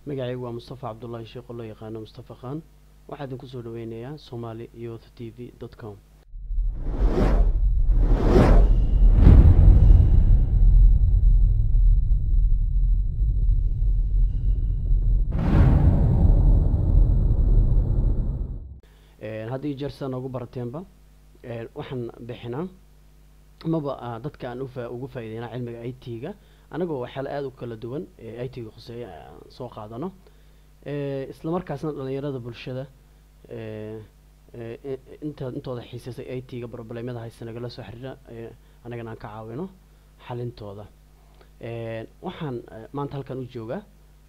magacaygu waa Mustafa Cabdullaahi Sheekh oo loo yaqaano Mustafa Khan. waxaan idinku soo dhaweynayaa somaliyouth.tv.com. haddii jeersan ugu barateenba waxaan bixinaa maba dadka aan ugu faa'iideynaa cilmiga IT-ga anagoo waxyaalo aad u kala duwan IT-ga khuseeya soo qaadano isla markaasna dhalinyarada bulshada intooda xiisaysay IT-ga problemada haysta nagala soo xiriira anagana aan ka caawino xalintooda. waxaan maanta halkan u joogaa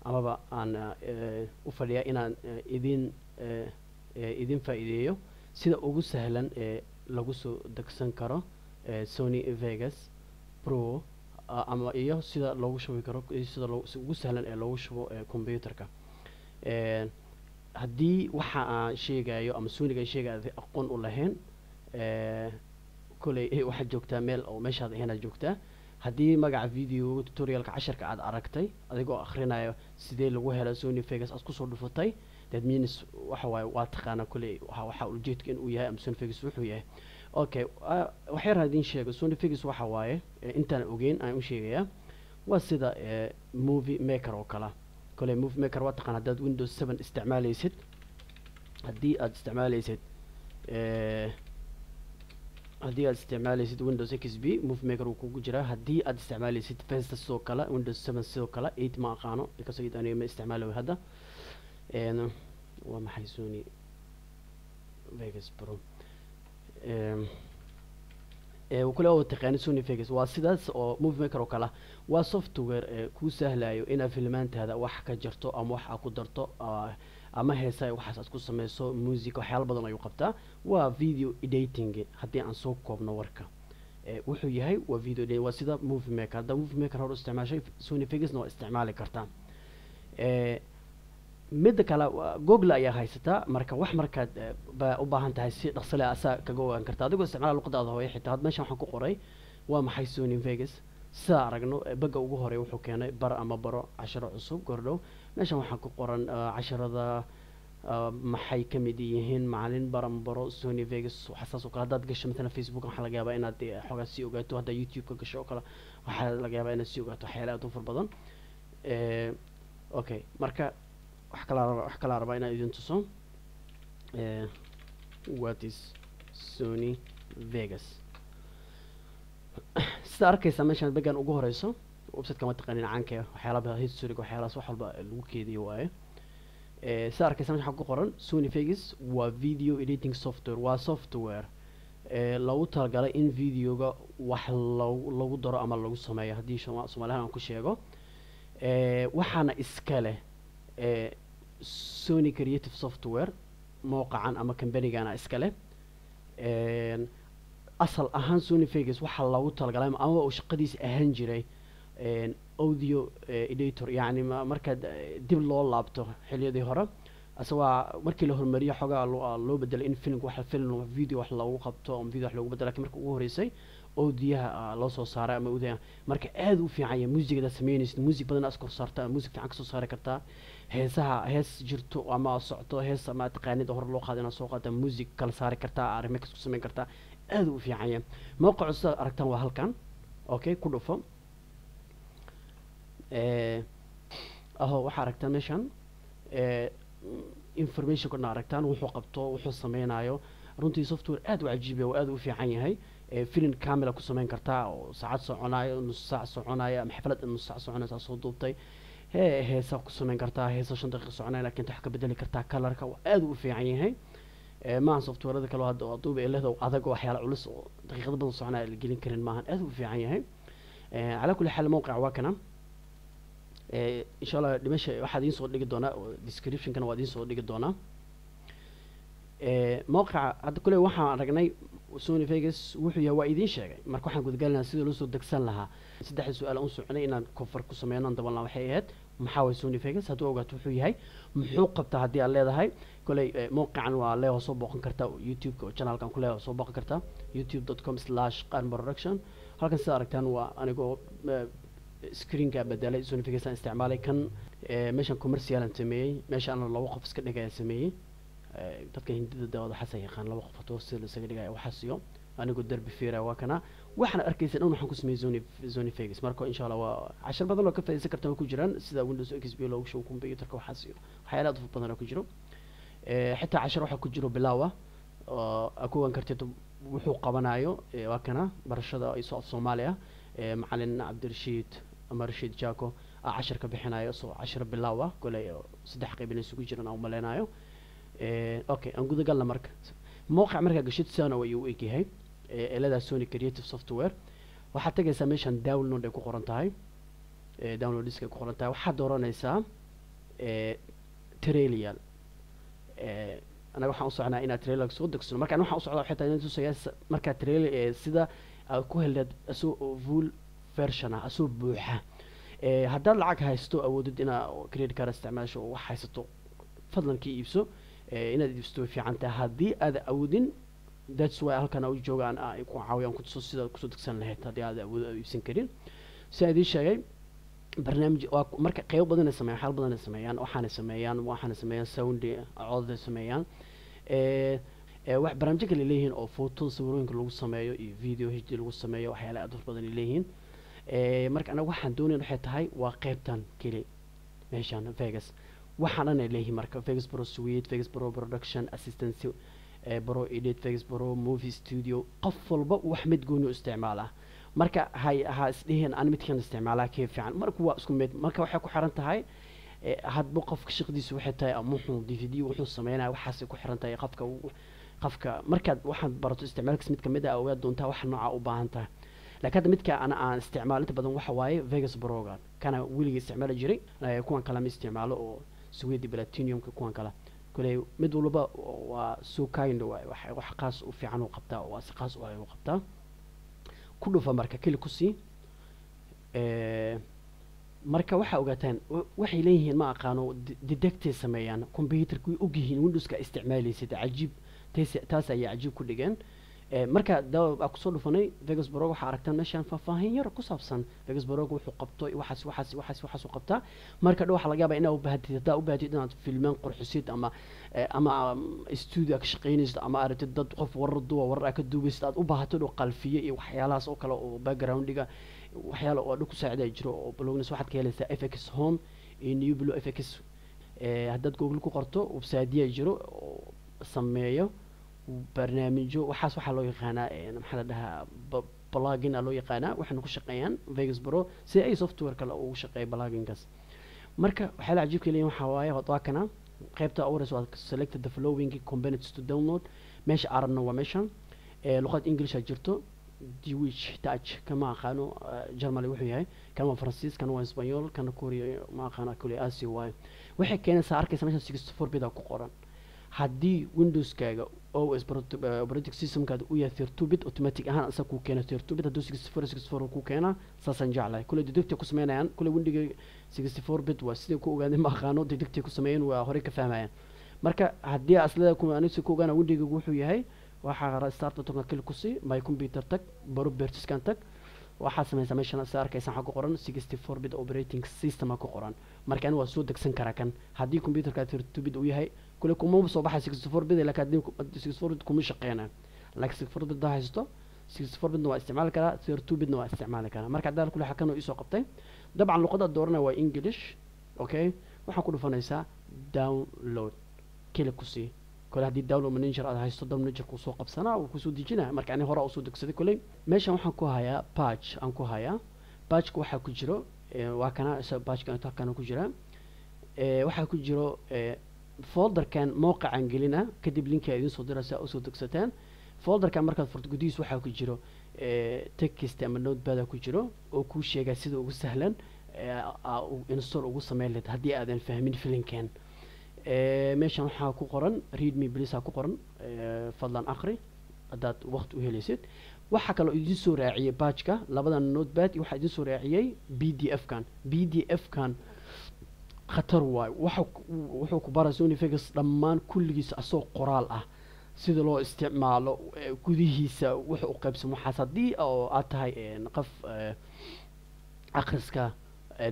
amaba aan u fadhiyaa inaan idin faa'iideeyo sida ugu sahlan lagu soo degsan karo Sony Vegas Pro ama iyo sida loogu shubi karo sida ugu sahlan ee loogu shubo computerka. haddii waxa aan sheegayo ama Sony-ga sheegayo aqoon u lahayn kulay waxaad joogtaa meel oo meeshaad ahayn aad joogtaa. haddii magaca video tutorialka casharka aad aragtay adigoo akhrinayo sidee lagu helo Sony Vegas aad kusoo dhufatay that means waxa waaye waa taqaana kulay waxa ujeedka inuu yahay ama Sony Vegas wuxuu yahay. okay waxay raadin sheego Sony Vegas waxa waaye intaan ogeyn aan u sheegayaa waa sida movie maker oo kala kulay movie maker waa taqaana dad Windows 7 isticmaalaysid haddii aad isticmaalaysid Windows XP movie maker uu kugu jiraa. haddii aad isticmaalaysid Vista sidoo kale Windows 7 sidoo kale 8 ma aqaano kasoo aniga ma isticmaalayo hadda. waa maxay Sony Vegas Pro kule oo taqaana Sony Vegas waa sidaas oo movie maker oo kale waa software ku sahlayo inaad filmaantaada wax ka jirto ama wax aad ku darto ama heesaa waxaas aad ku sameyso music waxyaalo badan ayuu qabtaa. waa video editing haddii aan soo koobno warka wuxuu yahay waa video editing waa sida movie maker. hadda movie maker hore isticmaashay Sony Vegasna waa isticmaali kartaa. midda kale Google ayaa haysataa marka wax markaad u baahan tahay si dhaqso leh asaa kaga ogaan kartaa adigoo isticmaala luqadaada hooyo. xitaa had meeshan waxaan ku qoray waa maxay Sony Vegas sida aragno baga ugu horeey wuxuu keenay bar ama baro casharo cusub gordhow. meeshan waxaan ku qoran casharada maxay ka mid yihiin macalin bar ama baro Sony Vegas waxaas oo kale. haddaad gasho مثلا Facebook waxaa laga yaabaa inaad xogaa sii ogaato. hadda YouTube ka gasho oo kale waxaa laga yaabaa inaad sii ogaato waxyaalo aad u far badan. okay marka wax kala rabaa inaan idin tuso what is Sony Vegas. sida arkaysa meeshan bagan ugu horeyso website kama taqaanin caanka waxyaalaha history waxyaalahaas wax walba lagu keediyo waaye. sida arkaysa meeshan ku qoran Sony Vegas waa video editing software waa software lagu talagalay in videoga wax lagu daro ama lagu sameeyo haddii Soomaalihan aan ku sheego. waxaana iska leh Sony Creative Software موقعا ama kambanigana iska leh. asal ahaan Sony Vegas waxa lagu talagalay ama uu shaqadiisa ahaan jiray audio editor yani marka dib loo laabto xiliyadii hore aswa markii la hormariyo xogaa loo bedelay in film video wax lagu qabto ama video wax lagu bedelo laakiin marka ugu horeysay audio loo soo saaray ama audio marka aad u fiican yahay muusigada sameynaysid music badan aad kor saartaa music fiican ka soo saari kartaa. hees jirto ama socto hees ama taqaanid hor loo qaadina soo qaata music kala saari kartaa remix ku sameyn kartaa aad u fiican yahay. mowqaca sida aragtaan waa halkan okay ku dhufo waxa aragtaan meeshan information kuna aragtaan wuxuu qabto wuxuu sameynayo runtii software aad u cajiib ah aad u fiican yahay. film camera ku sameyn kartaa oo saacad soconayo nus saac soconayo ama xaflad nus saac soconaysa soo duubtay heesa ku sameyn kartaa heesa 5 daqiiqo soconaya laakiin wax ka bedeli kartaa colorka aad u fiican yahay. ma software-da kale hadda duuba leedahay adag waxyaalo culus oo daqiiqado badan soconaya la gelin karin maahan aad u fiican yahay. على كل حال موقع واكنا ان شاء الله دمشق waxaad idin soo dhigi doonaa description kana waa idin soo dhigi doonaa. موقع hadda kule waxaan aragnay Sony Vegas wuxuu yahay waa idin sheegay marka waxaan gudgalnaa sida loo soo degsan lahaa. saddex su'aal aan soconay inaan cover ku sameeyno dabalna waxay ahayd maxaa way Sony Vegas haduu ogaato wuxuu yahay muxuu qabtaa haddii aad leedahay kule موقعan waa leeyahay soo booqan kartaa YouTube-ka channel-kan ku leeyahay soo booqan kartaa youtube.com/qanproduction halkan sida aragtaan waa anigoo screenka bedelay Sony Vegas aan isticmaalay kan meeshan commercial aan sameeyay meeshan laba qof iska dhigaya sameeyay dadka hindida dawada xasay yaqaan laba qof oo si isaga dhigaya waxa siyo anigu darbi fiira waa kana waxaan arkaysan in waxaan ku sameeyay Sony Vegas marka insha Allah waa 10 badan oo ka faa'iideysan kartaa ku jiraan sida Windows XP loogu show computerka waxa siyo waxyaalaha aad badan oo ku jiro xitaa 10 waxa ku jiro bilaawa akuwan kartid wuxuu qabanayo waa kana barashada ay soo Soomaaliya macallin Cabdirashiid ama Rashid Jaako 10 ka bixinayo soo 10 bilaawa kulay 3 qayb inay isugu jiraan oo maleenayo okay aan gudaha galna marka موقع مركز قشيت سنة ويوئيكي هاي إلى سوني كرياتيف سوفت وير وحتى جالس ميشان داونلود يكون قرنتاي داونلود ديسك يكون قرنتاي وحد دورنا يسا تريليال أنا بروح أوصل على إن تريلك صوت دكسون مركز أنا بروح أوصل على حتى إن سياس مركز تريل سيدا كوهل أسو فول فيرشنا أسو بوحة هذا العك هايستو أو ضدنا كريدت كارد استعمال شو وحيستو فضلا كي يبسو inaad iibsato fiican tahay haddii aad awoodin that's why halkan u joogaan ay ku caawiyaan ku soo sida ku soo degsan lahayd haddii aad awood iibsan karin sidii sheegay barnaamij marka qayb badan ay sameeyaan xal badan ay sameeyaan waxaan sameeyaan sound cod sameeyaan wax barnaamij kale leeyihiin oo photo sawirooyinka lagu sameeyo iyo video HD lagu sameeyo waxyaalaha aad badan leeyihiin marka anagu waxaan doonayaa waxay tahay waa qaybtan kale meeshan Vegas waxaan leeyahay marka Vegas Pro Suite Vegas Pro Production Assistant Pro Edit Vegas Pro Movie Studio qof walba wax mid gooni u isticmaala marka ha isdhiheen aan midkan isticmaalaa kee fiican marka waa isku mid marka waxay ku xiran tahay hadba qofka shaqadiisu waxay tahay ama wuxuu DVD wuxuu sameeynaa waxaas ku xiran tahay qofka marka waxaan barato isticmaalkiisa mid kamid ah oo aad doontaa wax nooca u baahan tahay laakiin midka aan isticmaal inta badan waxa waaye Vegas Pro kana wiliga isticmaal jiray kuwan kala ma isticmaalo oo سويدي بلاتينيوم كوان كلا كله مدولو با وسو كاين wax qaas u fiican oo qabtaa oo qaas oo ay u qabtaa ku dhufa marka kale ku sii marka waxa ogaataan waxay leeyihiin ma aqaano detective sameeyaan computerku u gihiin Windows-ka isticmaalaysid cajiib taas ay cajiib ku dhigeen marka daw ku soo dhufanay Vegas Pro waxa aragtaan meeshan faahfaahin yar ku saabsan Vegas Pro wuxuu qabto waxaas u qabtaa marka waxa laga yaabaa inaad u baahatid inaad filmaan qurxisid ama studio ka shaqeynaysid ama aragtid dad qof warar ka duubaysid aad u baahatid oo qalfiye iyo waxyaalahaas oo kale oo background-iga waxyaalo oo ku saaciday jiro oo blognes waxaad ka helaysaa FX Home iyo New Blue FX haddaad Google ku qorto website-ya jiro oo sameeyo barnaamijyo waxaas waxa loo yaqaanaa maxaa la dhahaa plugin loo yaqaanaa waxaan ku shaqeeyaan Vegas Pro si ay software kale ugu shaqeeyo plugin-kaas marka waxa la cajiibka leeyahay waxa waaye waa kana qaybta awres waa select the following components to download meesha aragno waa meeshan luqad English jirto Jewish Dutch kama aqaano German wuxuu yahay kama Faransiis kana waa Isbaanyool kana Korea ma aqaana kule Asia waay waxay keenaysaa arkaysa meeshan 64 bit ku qoran haddii Windows-kaaga OS operating system-kaada u yahay 32 bit automatic ahaan asaga ku keena 32 bit hadduu 64 ku keena saasan jeclahay kule detective ku sameynayaan kule Windows 64 bit waa sidii ku ogaadeen ma aqaano detective ku sameeyeen waa hore ka fahmayaan marka haddii aslada ku aanaysi ku ogaana Windows wuxuu yahay waxa start button kale ku sii my computer tag baro bertiskan tag waxa sameeyay meeshan aad arkaysan waxa ku qoran 64 bit operating system ku qoran marka aan waa soo degsan karaa kan haddii computerka 32 bit uu yahay kule kuma soo baxay 64 bit laakiin 64 bit kuma shaqeynaa laakiin 64 bit haysto 64 bit waa isticmaal karaa 32 bit waa isticmaal karaa marka daal kule xakan oo soo qabtay dabcan luqada doorana waa English okay waxa ku dhufanaysaa download kale ku sii kule haddii download manager aad haysto download manager ku soo qabsanaa oo ku soo dejinaa marka ani hore u soo degsaday kule meeshan waxaan ku hayaa patch aan ku hayaa patch waxa ku jiro waa kana patch kan inta kana ku jira waxa ku jiro folder-kan mowqacan gelina kadib linka idin soo diraysa oo soo degsataan folder-kan markaad furto gudihiis waxa ku jiro text ama notepad ku jiro oo ku sheega sida ugu sahlan install ugu sameyn lahayd haddii aadan fahmin filinkan meeshan waxaa ku qoran read me please ku qoran fadlan akhri hadaad waqti u helaysid waxa kale oo idin soo raaciyay page-ka labadan notepad waxa idin soo raaciyay PDF kan khatar waay wuxuu ku baraa Sony Vegas dhammaan kulligiisa asoo qoraal ah sida loo isticmaalo gudihiisa wuxuu u qaybsamo waxaas haddii oo aad tahay qof akhriska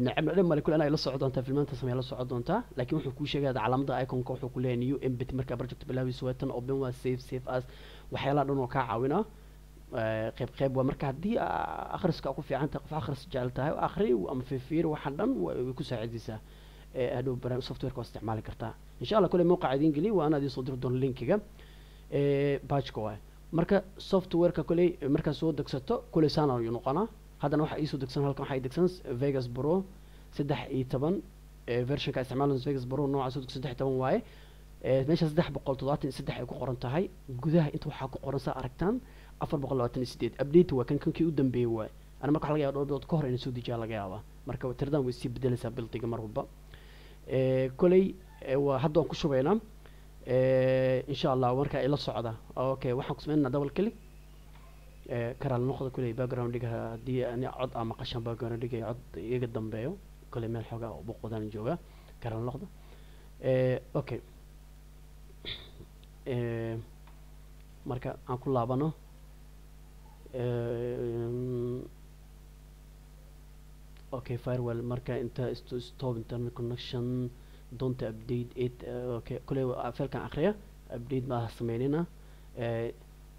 nacam dhan male kule inay la socon doontaa filmaanta samee la socon doontaa laakiin wuxuu kuu sheegaya calaamada iconka wuxuu ku leeyahay new embed marka project bilaabiso watan open waa save as waxyaalaha dhan oo kaa caawina qayb waa marka haddii akhriska ku fiican tahay qof akhris jecel tahay akhri ama fiir waxaan dhan way ku saacidaysaa hadhow barnaamij softwareka waa isticmaali kartaa insha allah kule mowqaca idiin geliy waa anaa idiin soo diri doono linkiga bajka waay marka softwareka kule markaad soo degsato kule saan ayuu noqonaa haddana waxaa iisoo degsan halkan waxaa degsan Vegas Pro 13 versionka isticmaalan Vegas Pro nooca soo degsan 13 waaye meesha 373 ay ku qoran tahay gudaha inta waxaa ku qoran saa aragtaan 428 update waa kankii u dambeeyay waay ana marka laga yaabo dhowr ka hor inay soo dejiyaa laga yaabaa marka tiradan way sii bedelaysaa buildiga mar walba kulay waa hadda aan ku shubaynaa insha Allah marka ila socda okay waxaan ku sameynaa double click karaal noqdo kulay background-iga haddii ani cod ama qashan background-iga cod iga dambeeyo kulay meel xoogaa oo boqodan jooga karaal noqdo okay marka aan ku laabano okay firewall marka inta stop internet connection don't update it okay kulay afalkan akhriya update ma sameynina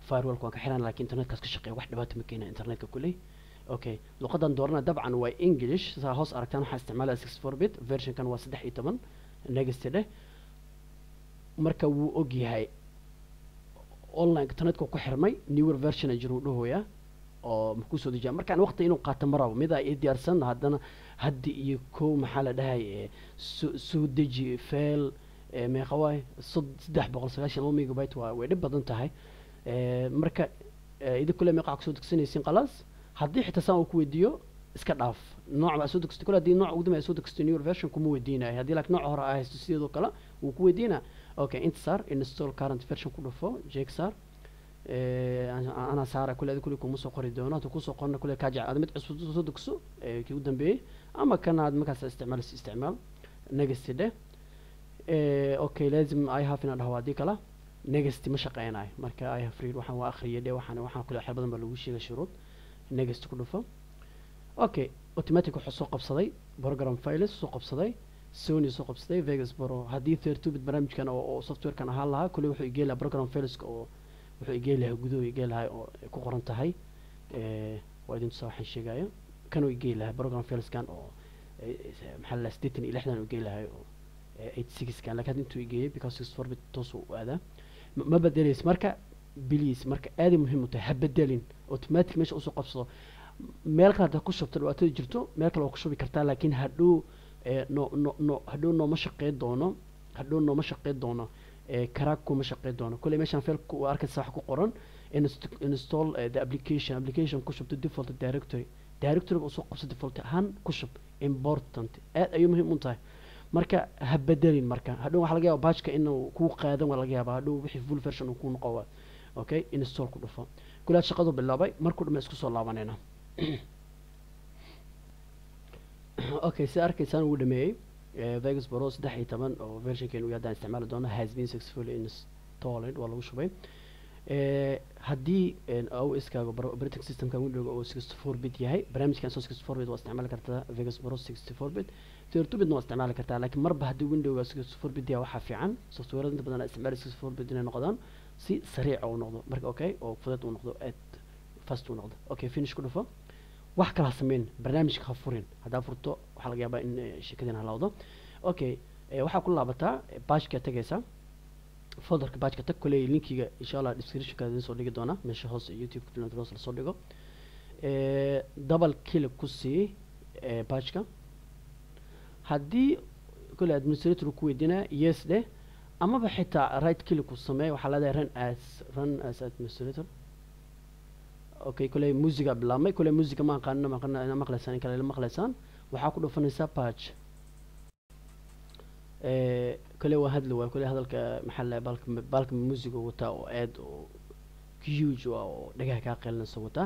firewall waan ka xiran laakiin internetkaas ka shaqeeya wax dhibaato ma keenaa internetka kulay okay luqadan doorana dabcan waa english saa hoos aragtaan waxaa isticmaalaya 64-bit versionkan waa 13 next dheh marka wuu og yahay online internetka ku xirmay newer version ay jiruu dhahooya oo ma ku soo dejiyaa markaan waqti inuu qaato marabo mid ay diyaarsan haddana haddi iyo kow maxaa la dhahay soo deji fail meeqa waay 392 megabyte waa way dhib badan tahay marka idin kule meeqa ku soo degsanaysiin qalaas haddii xitaa saan uu ku weydiiyo iska dhaaf nooc baa soo degsatay kule haddii nooc ugu dambeeya soo degsatay newer version kuma weydiinayo haddii laakiin nooc hore haysto sidoo kale wuu ku weydiinaa okay inta install current version ku dhufo check saar ana saara kule kule kuma soo qori doono inta ku soo qorna kule ka jacay mid cusub soo degso kii u dambeeyay ama kana aad markaas isticmaal next dheh okay lazim I have ina dhawaadi kala next ma shaqeynayo marka I have read waxaan waa akhriyay dheh waxaan kule xal badan baa lagu sheegay shuruud next ku dhufo okay automatic wuxuu soo qabsaday program files soo qabsaday Sony soo qabsaday Vegas Pro haddii 32-bit barnaamijkan oo softwarekan ahaan lahaa kule wuxuu igeelaa program files oo wuxuu igeelahay guduhu igeelahay oo ku qoran tahay waa idin soo waxaan sheegaya kanuu igeelahay program files kan oo maxaa la 66 igeelahay oo 86 kan laakiin intuu igeeyay because 64-bit toos u aadaa ma bedelayso marka please marka aad muhiim u tahay ha bedelin automatic meesha u soo qabsado meel kale aad ku shubto dhawaatada jirto meel kale oo ku shubi kartaa laakiin hadhow hadhow nooma shaqeyn doono karaag kuma shaqeyn doono kule meeshaan failku waa arkaysa wax ku qoran install the application ku shubto default directory u soo qabso default ahaan ku shub important aad ayuu muhiim u tahay marka ha bedelin marka hadhow waxa laga yaabaa batchka inuu ku qaadan waa laga yaabaa hadhow wixii full version uu ku noqo okay install ku dhufo kula shaqadu bilaabay markuu dhama isku soo laabanayna okay si arkaysaan uu dhameeyay Vegas Pro 13 oo versionkan uu yaadaan isticmaali doono has been successfully installed waa lagu shubay haddii OS-kaaga operating system-ka Windows oo 64-bit yahay barnaamijkan 64-bit waa isticmaali kartaa Vegas Pro 64-bit 32-bit waa isticmaali kartaa laakiin marba haddii Windows 64-bit yahay waxa fiican software inta badan isticmaali 64-bit inay noqdaan si sariic oo noqdo marka okay oo fudud uu noqdo fast uu noqdo okay finish ku dhufo wax kala sameyn barnaamijka ha furin hadaa furto waxa laga yaabaa in shirkadina halawdo okay waxa ku laabataa batchka tagaysa folderka batchka tag kulay linkiga insha Allah description-ka idin soo dhigi doona meesha hoos YouTube-ka filan hoos la soo dhigo double click ku sii batchka haddii kulay administrator ku weydiina yes dheh ama ba xitaa right click ku sameey waxa la leeyahay run as administrator okay kule musiga bilaamay kule musiga ma aqaana maqlaysan in kale maqlaysan waxa ku dhufanaysaa patch kule waa hadlo waa kule hadalka maxalla balka musiga wata oo aad oo huge oo dhagaha ka qeelanaysa wata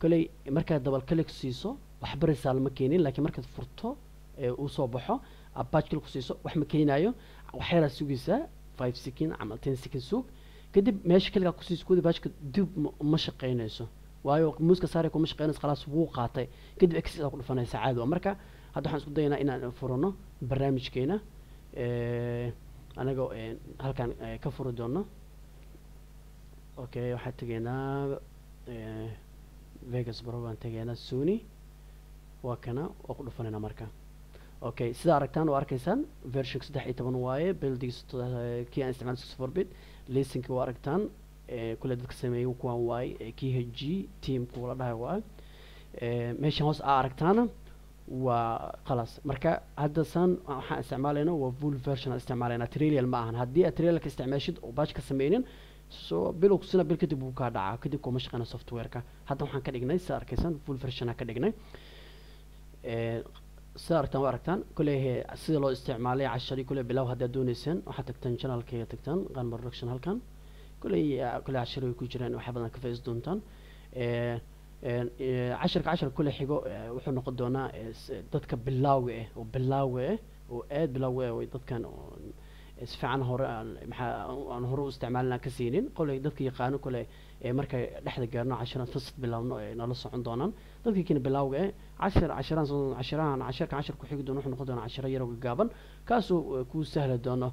kule marka double click siiso wax baraysaa lama keenin laakiin marka furto uu soo baxo patch click siiso wax ma keenayo waxyara sugaysaa 5 second ama 10 second sug kadib meesha kaliya ku sii iskuudi batchka dib ma shaqeynayso waayo muuska saari kuma shaqeynaysa khalaas wuu qaatay kadib access ku dhufanaysa caadi waa marka hadda waxaan isku daynaa inaan furano barnaamijkeena anaga halkan ka furi doono okay waxaan tegaynaa Vegas Pro baan tegaynaa Sony waa kana oo ku dhufanayna marka okay sida aragtaan oo arkaysaan version 13 waaye buildings kii aan isticmaal 64 bit listening waa aragtaan kule dadka sameeyay kuwan waaye KHG team kula dhahay waa meeshan hoos aragtaana waa خلاص marka hadda san waxaan isticmaalayna waa full version isticmaalayna trial ma ahan haddii aad trial ka isticmaashid oo batch ka sameeynin so bilowg sina bil kadib uu ka dhacaa kadib kuma shaqeyna software-ka hadda waxaan ka dhignay sida arkaysan full version ka dhignay sida aragtaan kule sida loo isticmaalay cashari kule bilow hadda doonaysan waxaad tagtaan channel-ka tagtaan qan production halkan kule cashari ku jiraan waxa badan ka faa'iido doontaan عشر كل حاجة وحنا قدونا ضد كبلاوي وبلاوي وقاد بلاوي وضد كان فعلا هور عن هرو استعمالنا كسينين قول ضد كي يقانو كل مركا لحد جارنا 10 تصت بلاو نلص عندنا ضد كي بلاوي 10 كل حاجة دون وحنا قدونا 10 يرو جابن كاسو كو سهل دونا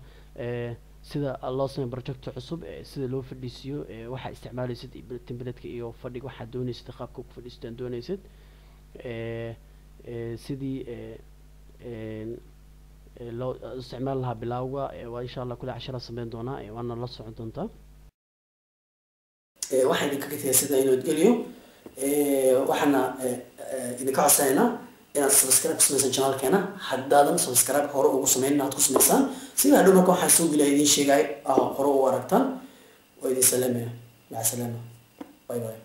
sida loo sameeyo project cusub sida loo fadhiisiyo waxa isticmaalaysid template-ka iyo fadhiga waxa doonaysid qaabka ku fadhiistaan doonaysid sidii loo isticmaal lahaa bilowga waa insha Allah kula 10 sameyn doona waana la socon doonta waxaan idinka katay sida inuu geliyo waxana idinka codsanaynaa inaad subscribe kusameysan channelkeena haddaadan subscribe hore ugu sameyn inaad ku sameysaan sida hadhow marka waxaan soo geliyaa idiin sheegay hore u aragtaan waa idin salaamaya maca salaama bye bye